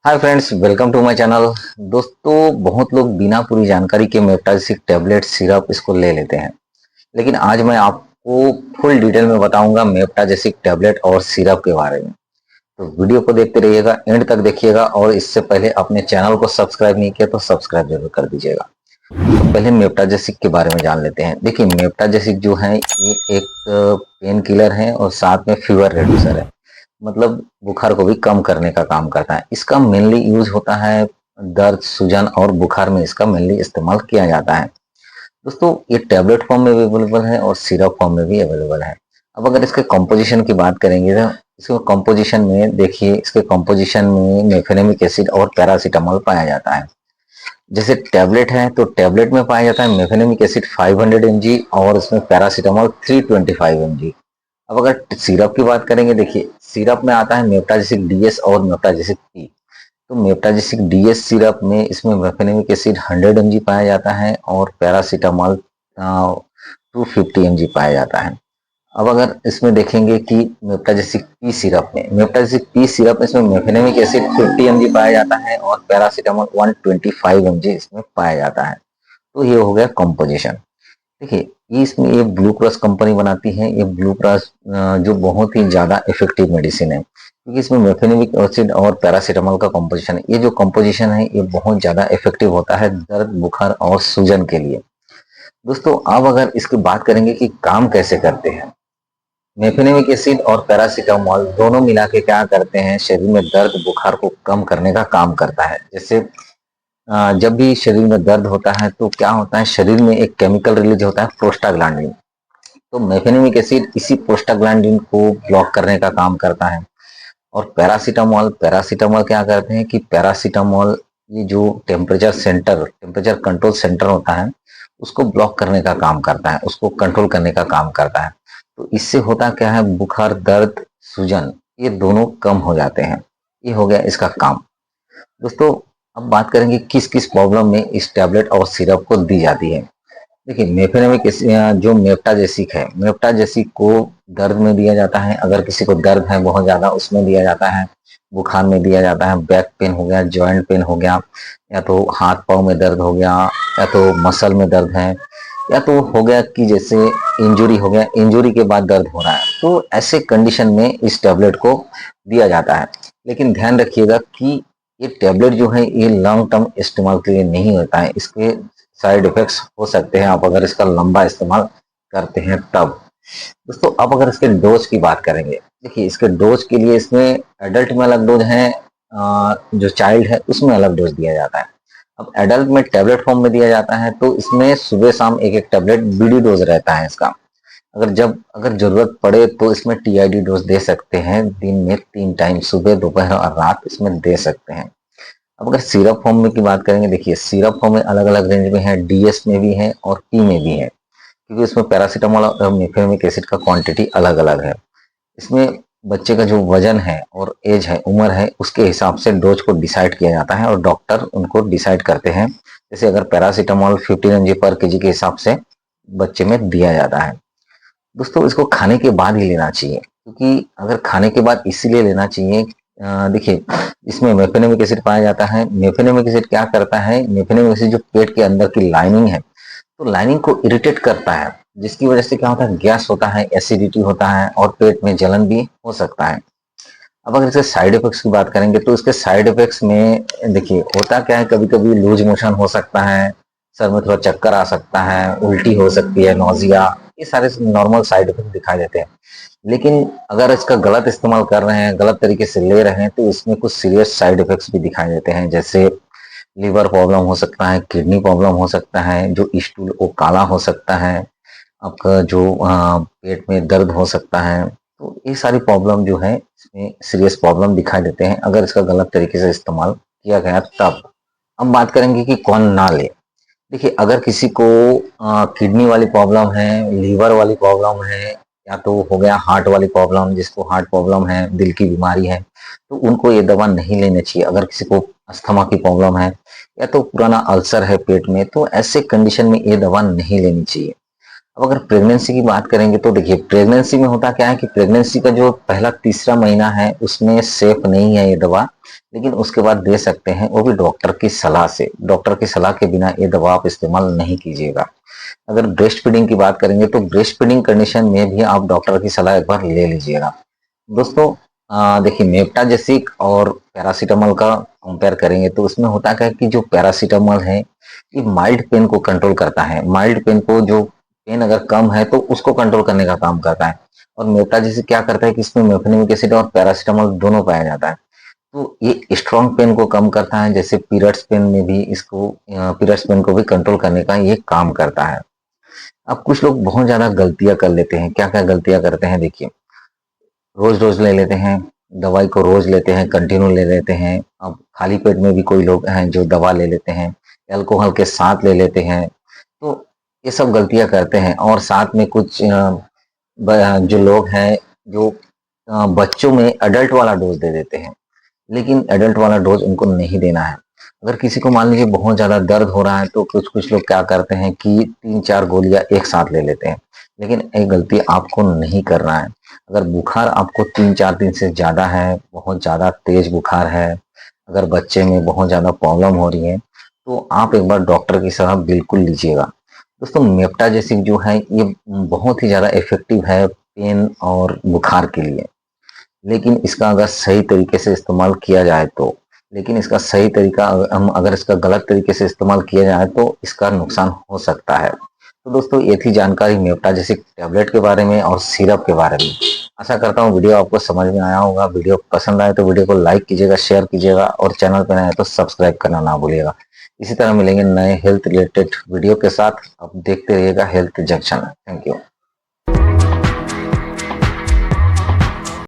Hi friends, welcome to my channel. दोस्तों, बहुत लोग बिना पूरी जानकारी के मेप्टाजिक टैबलेट सिरप इसको ले लेते हैं, लेकिन आज मैं आपको फुल डिटेल में बताऊंगा मेप्टाजेसिक टैबलेट और सिरप के बारे में। तो वीडियो को देखते रहिएगा, एंड तक देखिएगा। और इससे पहले अपने चैनल को सब्सक्राइब नहीं किया तो सब्सक्राइब जरूर कर दीजिएगा। तो पहले मेप्टाजेसिक के बारे में जान लेते हैं। देखिए, मेप्टाजेसिक जो है ये एक पेन किलर है और साथ में फीवर रिड्यूसर है। मतलब बुखार को भी कम करने का काम करता है। इसका मेनली यूज होता है दर्द, सूजन और बुखार में इसका मेनली इस्तेमाल किया जाता है। दोस्तों, ये टैबलेट फॉर्म में भी अवेलेबल है और सिरप फॉर्म में भी अवेलेबल है। अब अगर इसके कंपोजिशन की बात करेंगे तो इसके कंपोजिशन में देखिए, इसके कंपोजिशन में मेफेनेमिक एसिड और पैरासीटामोल पाया जाता है। जैसे टैबलेट है तो टैबलेट में पाया जाता है मेफेनेमिक एसिड 500 mg और इसमें पैरासीटामोल 325 mg। अब अगर सिरप की बात करेंगे, देखिए सिरप में आता है मेप्टाजेसिक डीएस और मेप्टाजेसिक पी। तो मेप्टाजेसिक डीएस सिरप में इसमें मेफेनेमिक एसिड 100 mg पाया जाता है और पैरासीटामोल 250 mg पाया जाता है। अब अगर इसमें देखेंगे कि मेप्टाजेसिक पी सिरप में इसमें मेफेनेमिक एसिड 50 mg पाया जाता है और पैरासीटामोल 125 mg इसमें पाया जाता है। तो ये हो गया कंपोजिशन। देखिए, ये इसमें ये ब्लू क्रॉस कंपनी बनाती है। ये ब्लू क्रॉस जो बहुत ही ज़्यादा इफेक्टिव मेडिसिन है, क्योंकि इसमें मेफेनेमिक एसिड और पैरासीटामोल का कंपोजिशन है। ये जो कंपोजिशन है ये बहुत ज़्यादा इफेक्टिव होता है दर्द, बुखार और सूजन के लिए। दोस्तों, अब अगर इसकी बात करेंगे कि काम कैसे करते हैं, मेफेनेमिक एसिड और पैरासीटामोल दोनों मिला के क्या करते हैं, शरीर में दर्द, बुखार को कम करने का काम करता है। जैसे जब भी शरीर में दर्द होता है तो क्या होता है, शरीर में एक केमिकल रिलीज होता है प्रोस्टाग्लैंडिन। तो मेफेनेमिक एसिड इसी प्रोस्टाग्लैंडिन को ब्लॉक करने का काम करता है। और पैरासीटामोल पैरासीटामोल क्या करते हैं कि पैरासीटामोल ये जो टेम्परेचर कंट्रोल सेंटर होता है उसको ब्लॉक करने का काम करता है, उसको कंट्रोल करने का काम करता है। तो इससे होता क्या है, बुखार, दर्द, सूजन ये दोनों कम हो जाते हैं। ये हो गया इसका काम। दोस्तों, अब बात करेंगे किस किस प्रॉब्लम में इस टैबलेट और सिरप को दी जाती है। देखिए, मेफेनेमिक जो मेप्टाजेसिक है, मेप्टाजेसिक को दर्द में दिया जाता है। अगर किसी को दर्द है बहुत ज़्यादा, उसमें दिया जाता है। बुखार में दिया जाता है। बैक पेन हो गया, जॉइंट पेन हो गया, या तो हाथ पाँव में दर्द हो गया, या तो मसल में दर्द है, या तो हो गया कि जैसे इंजुरी हो गया, इंजुरी के बाद दर्द हो रहा है, तो ऐसे कंडीशन में इस टैबलेट को दिया जाता है। लेकिन ध्यान रखिएगा कि ये टैबलेट जो है ये लॉन्ग टर्म इस्तेमाल के लिए नहीं होता है। इसके साइड इफेक्ट्स हो सकते हैं आप अगर इसका लंबा इस्तेमाल करते हैं तब। दोस्तों, अब अगर इसके डोज की बात करेंगे, देखिए इसके डोज के लिए इसमें एडल्ट में अलग डोज है, जो चाइल्ड है उसमें अलग डोज दिया जाता है। अब एडल्ट में टैबलेट फॉर्म में दिया जाता है तो इसमें सुबह शाम एक एक टैबलेट बीडी डोज रहता है इसका। अगर जरूरत पड़े तो इसमें टीआईडी डोज दे सकते हैं, दिन में 3 टाइम, सुबह, दोपहर और रात इसमें दे सकते हैं। अब अगर सिरप फॉर्म में की बात करेंगे, देखिए सिरप फॉर्म में अलग अलग रेंज में है, डीएस में भी है और पी में भी है, क्योंकि इसमें पैरासीटामोल और मेफेनेमिक एसिड का क्वांटिटी अलग अलग है। इसमें बच्चे का जो वजन है और एज है, उम्र है, उसके हिसाब से डोज को डिसाइड किया जाता है और डॉक्टर उनको डिसाइड करते हैं। जैसे अगर पैरासीटामोल 15 mg पर केजी के हिसाब से बच्चे में दिया जाता है। दोस्तों, इसको खाने के बाद ही लेना चाहिए, क्योंकि अगर खाने के बाद इसीलिए लेना चाहिए, देखिए इसमें मेफेनेमिक एसिड पाया जाता है। मेफेनेमिक एसिड क्या करता है, मेफेनेमिक एसिड जो पेट के अंदर की लाइनिंग है, तो लाइनिंग को इरिटेट करता है, जिसकी वजह से क्या होता है, गैस होता है, एसिडिटी होता है और पेट में जलन भी हो सकता है। अब अगर इसके साइड इफेक्ट्स की बात करेंगे तो इसके साइड इफेक्ट्स में देखिए होता क्या है, कभी कभी लूज मोशन हो सकता है, सर में थोड़ा चक्कर आ सकता है, उल्टी हो सकती है, नौजिया, ये सारे नॉर्मल साइड इफेक्ट दिखाई देते हैं। लेकिन अगर इसका गलत इस्तेमाल कर रहे हैं, गलत तरीके से ले रहे हैं, तो इसमें कुछ सीरियस साइड इफेक्ट्स भी दिखाई देते हैं। जैसे लिवर प्रॉब्लम हो सकता है, किडनी प्रॉब्लम हो सकता है, जो स्टूल वो काला हो सकता है, आपका जो पेट में दर्द हो सकता है। तो ये सारी प्रॉब्लम जो है इसमें सीरियस प्रॉब्लम दिखाई देते हैं अगर इसका गलत तरीके से इस्तेमाल किया गया तब। हम बात करेंगे कि कौन ना ले। देखिए, अगर किसी को किडनी वाली प्रॉब्लम है, लीवर वाली प्रॉब्लम है, या तो हो गया हार्ट वाली प्रॉब्लम, जिसको हार्ट प्रॉब्लम है, दिल की बीमारी है, तो उनको ये दवा नहीं लेनी चाहिए। अगर किसी को अस्थमा की प्रॉब्लम है या तो पुराना अल्सर है पेट में, तो ऐसे कंडीशन में ये दवा नहीं लेनी चाहिए। अब अगर प्रेगनेंसी की बात करेंगे तो देखिए प्रेगनेंसी में होता क्या है कि प्रेगनेंसी का जो पहला तीसरा महीना है उसमें सेफ नहीं है ये दवा, लेकिन उसके बाद दे सकते हैं, वो भी डॉक्टर की सलाह से। डॉक्टर की सलाह के बिना ये दवा आप इस्तेमाल नहीं कीजिएगा। अगर ब्रेस्ट फीडिंग की बात करेंगे तो ब्रेस्ट फीडिंग कंडीशन में भी आप डॉक्टर की सलाह एक बार ले लीजिएगा। दोस्तों देखिए मेप्टाजेसिक और पैरासीटामोल का कंपेयर करेंगे तो उसमें होता क्या है कि जो पैरासीटामोल है ये माइल्ड पेन को कंट्रोल करता है। माइल्ड पेन को, जो पेन अगर कम है तो उसको कंट्रोल करने का काम करता है। और मेप्टाजेसिक क्या करता है कि इसमें मेफेनेमिक एसिड और पैरासीटामोल दोनों पाया जाता है। तो ये स्ट्रॉन्ग पेन को कम करता है, जैसे पीरियड्स पेन में भी इसको पीरियड्स पेन को भी कंट्रोल करने का ये काम करता है। अब कुछ लोग बहुत ज्यादा गलतियां कर लेते हैं। क्या क्या गलतियां करते हैं देखिए, रोज रोज ले लेते हैं, दवाई को रोज लेते हैं, कंटिन्यू ले लेते हैं। अब खाली पेट में भी कोई लोग हैं जो दवा ले लेते हैं, अल्कोहल के साथ ले लेते हैं। तो ये सब गलतियां करते हैं। और साथ में कुछ जो लोग हैं जो बच्चों में एडल्ट वाला डोज दे देते हैं, लेकिन एडल्ट वाला डोज उनको नहीं देना है। अगर किसी को मान लीजिए बहुत ज़्यादा दर्द हो रहा है तो कुछ कुछ लोग क्या करते हैं कि 3-4 गोलियां एक साथ ले लेते हैं, लेकिन ये गलती आपको नहीं करना है। अगर बुखार आपको 3-4 दिन से ज़्यादा है, बहुत ज़्यादा तेज बुखार है, अगर बच्चे में बहुत ज़्यादा प्रॉब्लम हो रही है, तो आप एक बार डॉक्टर की सलाह बिल्कुल लीजिएगा। दोस्तों मेप्टाजेसिक जो है ये बहुत ही ज़्यादा इफेक्टिव है पेन और बुखार के लिए, लेकिन इसका अगर सही तरीके से इस्तेमाल किया जाए तो। लेकिन इसका सही तरीका हम अगर इसका गलत तरीके से इस्तेमाल किया जाए तो इसका नुकसान हो सकता है। तो दोस्तों ये थी जानकारी मेप्टाजेसिक टैबलेट के बारे में और सिरप के बारे में। आशा करता हूँ वीडियो आपको समझ में आया होगा। वीडियो पसंद आए तो वीडियो को लाइक कीजिएगा, शेयर कीजिएगा और चैनल पर नए हैं तो सब्सक्राइब करना ना भूलिएगा। इसी तरह मिलेंगे नए हेल्थ रिलेटेड वीडियो के साथ। आप देखते रहिएगा हेल्थ जंक्शन। Thank you.